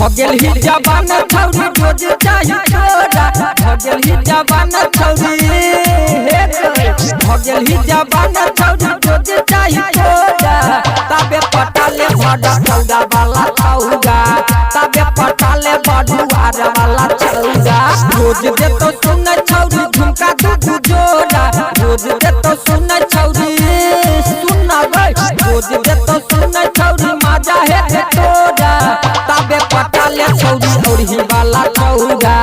भगेल ही जवान छौरी रोज चाही तोरा भगेल ही जवान छौरी भगेल ही जवान छौरी रोज चाही तोरा तबे पटाले भड़ा चौड़ा वाला छौगा तबे पटाले बड़ुआर वाला छौगा रोज दे तो सुन छौरी झुमका दू जोड़ा रोज दे तो सुन छौरी सुन गई रोज दे तो सुन छौरी मजा है तोरा तबे पटाले छौरी औरही वाला छौगा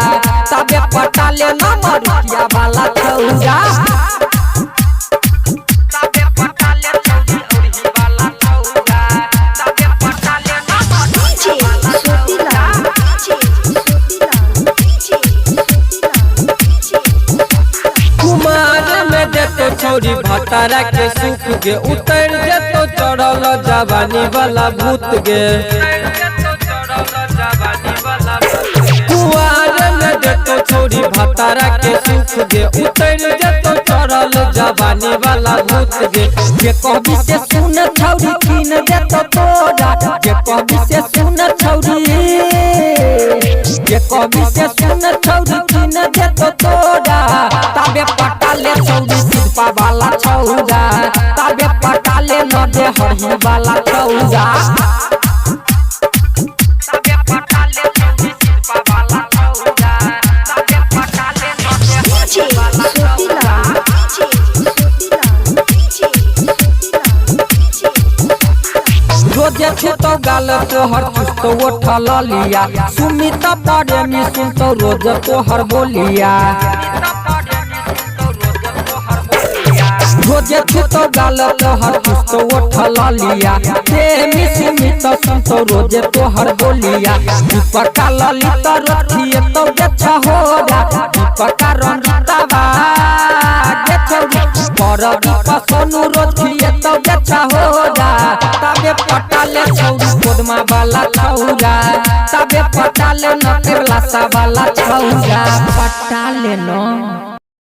तबे पटाले नमरिया वाला छौगा तबे पटाले छौरी औरही वाला छौगा तबे पटाले कुमार में देतो छौरी भतारा के सुख गे उतर जेतो चढ़ल जवानी वाला भूत गे कुआर में देतो छौरी भतारा के सुख गे उतर जेतो चढ़ल जवानी वाला भूत गे जे कहबी से सुन छौरी कीन देतो तोरा जे कहबी से सुन छौरी जे कहबी से सुन छौरी कीन देतो तोरा तबे पटाले छौरी सिरपा वाला छौगा तबे पटाले नदे हरही वाला छौगा तबे पटाले छौरी सिरपा वाला छौगा तबे पटाले नदे हरही वाला छौगा रोजे छुतो गाल तोहर चुस्तो उठल लिया सुमित पड़े मी सुनतो रोज तोहर बोलिया रोजे छुतो गाल तोहर चुस्तो उठल लिया प्रेमी सुमित सुनतो रोजे तोहर बोलिया दीपका ललित रखिए तो गेछा होगा दीपका रंजितावा पर दीप सोनू रखिए तो गेछा होगा तबे पटाले छौरी कोदमा वाला छौरा तबे पटाले नकेला सा वाला छौरा पटाले न।